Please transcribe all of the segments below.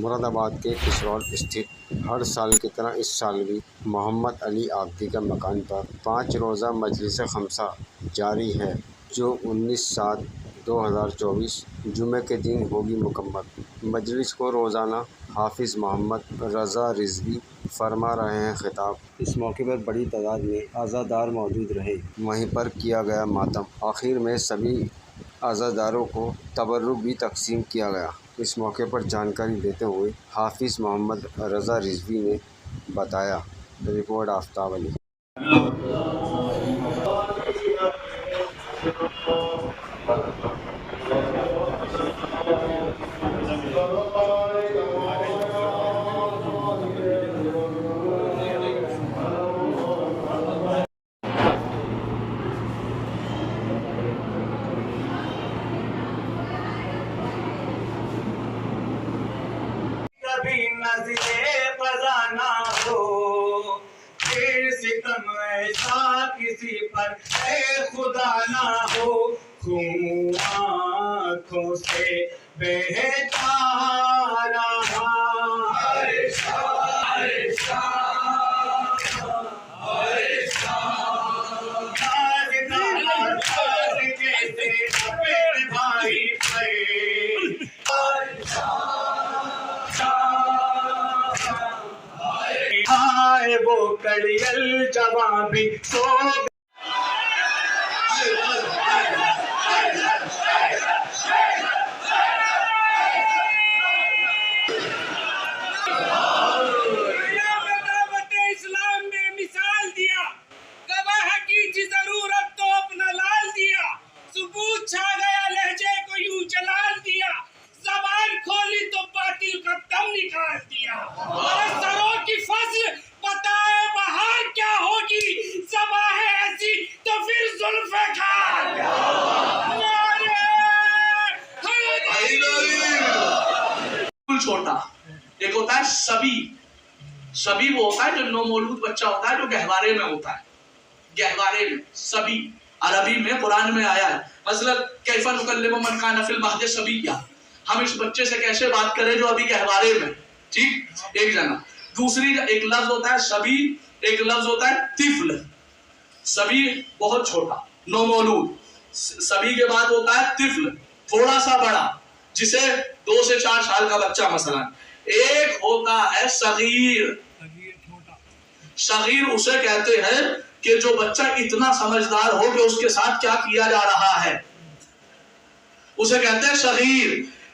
مراد آباد کے کسرول استھت ہر سال کی طرح اس سال بھی محمد علی آبدی کے مکان پر 5 روزہ مجلس خمسہ جاری ہے، جو 19/7/2024 جمعہ کے دن ہوگی مکمل۔ مجلس کو روزانہ حافظ محمد رضا رضوی فرما رہے ہیں خطاب۔ اس موقع پر بڑی تعداد میں عزادار موجود رہے، وہیں پر کیا گیا ماتم۔ آخر میں سبھی عزاداروں کو تبرک بھی تقسیم کیا گیا۔ اس موقع پر جانکاری دیتے ہوئے حافظ محمد رضا رضوی نے بتایا۔ رپورٹ آفتاب علی۔ کبھی نظرِ قضا نہ ہو، پھر ستم ایسا کسی پر اے خدا نہ ہو، خون آنکھوں سے بہتا رہا۔ جیسے اپنے بھائی پہ ہائے وہ کڑیل جوان بھی سو دعوت اسلام نے مثال دیا، گواہ کی ضرورت تو اپنا لال دیا، ثبوت چھا گیا لہجے کو یوں جلال دیا، زبان کھولی تو باطل کا دم نکال دیا، اور سروں کی فصل بتائے بہار کیا ہوگی، زباں ہے ایسی تو پھر ذوالفقار۔ چھوٹا ایک ہوتا ہے سبی وہ ہوتا ہے جو نو مولود بچہ ہوتا ہے، جو گہوارے میں ہوتا ہے، گہوارے میں سبی عربی میں قرآن میں آیا ہے۔ مثلا کیف نکلم من کان فی المہد صبیا، ہم اس بچے سے کیسے بات کریں جو ابھی گہوارے میں، ٹھیک، ایک جگہ۔ دوسری ایک لفظ ہوتا ہے سبی، ایک لفظ ہوتا ہے طفل۔ سبی بہت چھوٹا، نو مولود، سبی کے بعد ہوتا ہے طفل، تھوڑا سا بڑا، جسے 2 سے 4 سال کا بچہ مثلا۔ ایک ہوتا ہے صغیر، صغیر اسے کہتے ہیں کہ جو بچہ اتنا سمجھدار ہو کہ اس کے ساتھ کیا کیا جا رہا ہے، اسے کہتے ہیں صغیر۔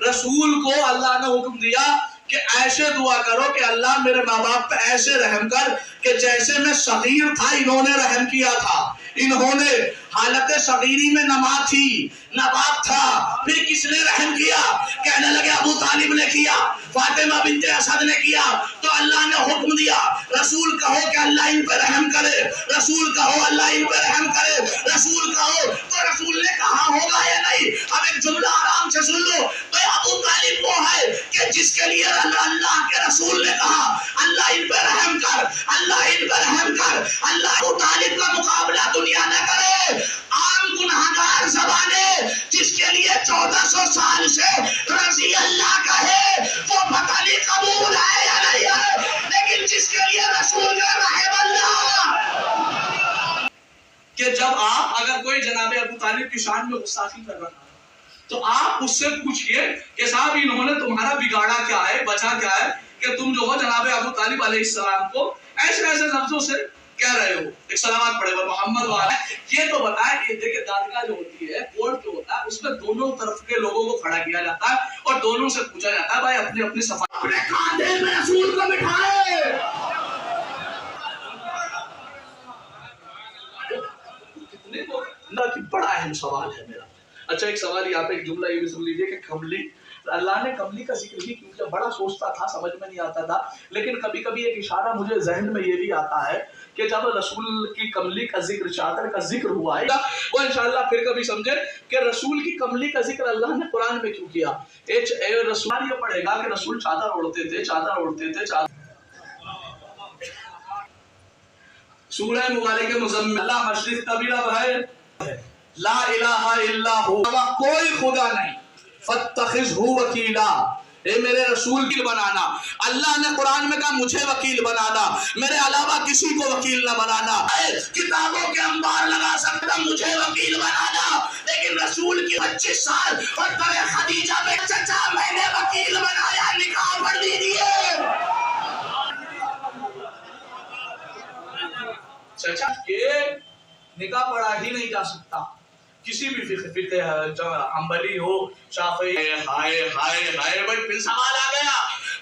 رسول کو اللہ نے حکم دیا کہ ایسے دعا کرو کہ اللہ میرے ماں باپ پہ ایسے رحم کر کہ جیسے میں صغیر تھا انہوں نے رحم کیا تھا، انہوں نے حالت صغیری میں نماز تھی، نبات تھا، پھر کس نے رحم کیا؟ کہنے لگے ابو طالب نے کیا، فاطمہ بنت اسد نے کیا، تو اللہ نے حکم دیا رسول کہو کہ اللہ ان پہ رحم کرے، رسول کہو اللہ ان پہ رحم کرے، رسول کہو، تو رسول نے کہا ہوگا یا نہیں؟ اب ایک جملہ آرام سے سن لو، بھئی ابو طالب وہ ہے کہ جس کے لیے اللہ کے رسول نے کہا اللہ ان پہ رحم کر، اللہ ان پہ رحم کر۔ اللہ ابو طالب کا مقابلہ دنیا نہ کرے، عام گناہگار زبانے جس کے لیے 1400 سال سے رضی اللہ کا ہے، وہ پتہ نہیں قبول ہے یا نہیں ہے، لیکن جس کے لیے رسول کا رحم اللہ، کہ جب آپ اگر کوئی جناب ابو طالب کی شان میں گستاخی کر رہا ہے تو آپ اس سے پوچھئے کہ صاحب انہوں نے تمہارا بگاڑا کیا ہے، بچا کیا ہے کہ تم جو ہو جناب ابو طالب علیہ السلام کو ایسے ایسے لفظوں سے کہہ رہے ہو، ایک سلامات پڑھے محمد والا ہے۔ یہ تو بتائے کہ دیکھیں دادگاہ جو ہوتی ہے، کورٹ جو ہوتا ہے، اس میں دونوں طرف کے لوگوں کو کھڑا کیا جاتا ہے اور دونوں سے پوچھا جاتا ہے بھائی اپنی اپنی صفائی اپنے کاندھے میں رسول کو بٹھائے۔ بڑا اہم سوال ہے میرا۔ اچھا ایک سوال یہاں پہ ایک جملہ یہ بھی سن لیجئے کہ کملی، اللہ نے کملی کا ذکر بھی کیونکہ بڑا سوچتا تھا، سمجھ میں نہیں آتا تھا، لیکن کبھی کبھی ایک اشارہ مجھے ذہن میں یہ بھی آتا ہے کہ جب رسول کی کملی کا ذکر، چادر کا ذکر ہوا ہے، وہ انشاءاللہ پھر کبھی سمجھے کہ رسول کی کملی کا ذکر اللہ نے قرآن میں کیوں کیا۔ رسول یہ پڑھے گا کہ رسول چادر اوڑھتے تھے، چادر اوڑھتے تھے، چادر۔ سورہ مبارک مزمل، اللہ مشرق کا بھی رب ہے، لا الہ الا ہو، کوئی خدا نہیں، فاتخذہ وکیلا، اے میرے رسول کی بنانا. اللہ نے قرآن میں کہا مجھے وکیل بنانا, میرے علاوہ کسی کو وکیل نہ بنانا. کتابوں کے انبار لگا سکتا مجھے وکیل بنانا, لیکن رسول کی 25 سال اور ترے خدیجہ میں چچا میں نے وکیل بنایا, نکاح پڑھ لیجیے. چچا کے نکاح پڑھا ہی نہیں جا سکتا. کسی بھی فقہ حنبلی ہو, شافعی. ہائے ہائے ہائے بھائی پھر سوال آ گیا.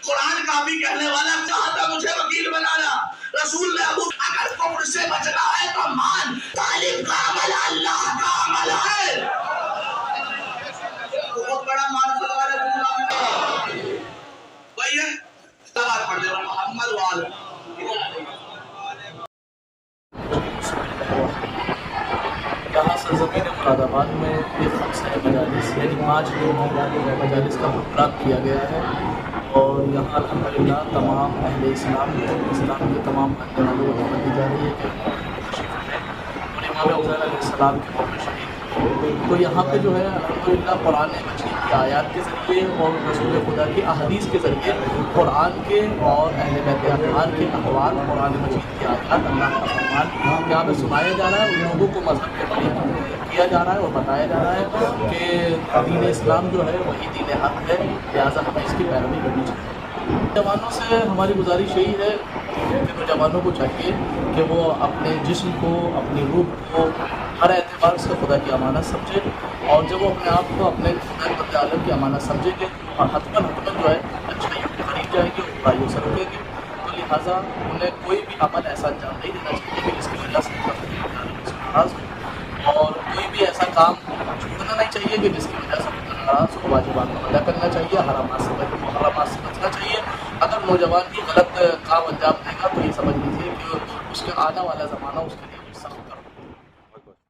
قرآن کافی کہنے والا چاہتا مجھے وکیل بنانا. رسول نے ابو اگر کفر سے بچنا ہے تو مان, طالب کا عمل اللہ کا عمل ہے. بہت بڑا معرفت والے بھائی ہے. سوال پڑھ دے محمد وال. یہاں سرزمین مراد آباد میں ایک خمسہ مجالس یعنی 5 مجالس کا انعقاد کیا گیا ہے, اور یہاں الحمدللہ تمام اہل اسلام کے تمام بندے والوں کو دعوت دی جا رہی ہے کہ تشریف لیں اور امام حسین علیہ السلام کے موقع شریف. تو یہاں پہ جو ہے الحمدللہ قرآن مجید کی آیات کے ذریعے اور رسول خدا کی احادیث کے ذریعے قرآن کے اور اہل بیت اطہار کے احوال, قرآن مجید کی آیات, اللہ کا فرمان یہاں پہ سنایا جا رہا ہے. ان لوگوں کو مذہب کے بارے کیا جا رہا ہے اور بتایا جا رہا ہے کہ دین اسلام جو ہے وہی دین حق ہے, لہٰذا ہمیں اس کی پیروی کرنی چاہیے. نوجوانوں سے ہماری گزارش یہی ہے کہ نوجوانوں کو چاہیے کہ وہ اپنے جسم کو, اپنی روح کو ہر اعتبار سے خدا کی امانت سمجھے, اور جب وہ اپنے آپ کو اپنے خدا عالم کی امانت سمجھے گے اور حتماً جو ہے اچھائیوں کے قریب جائے گی اور برائیوں سے روکے گی. تو لہٰذا انہیں کوئی بھی عمل ایسا انجام نہیں دینا چاہیے کہ جس کی وجہ سے ناراض ہو, اور کوئی بھی ایسا کام چھوڑنا نہیں چاہیے کہ جس کی وجہ سے ناراض ہو. واجبات کو ادا کرنا چاہیے, حرامات سے بچنا چاہیے. اگر نوجوان کی غلط کام انجام دے گا تو یہ سمجھ لیجیے کہ اس کا آنے والا زمانہ اس کے لیے سخت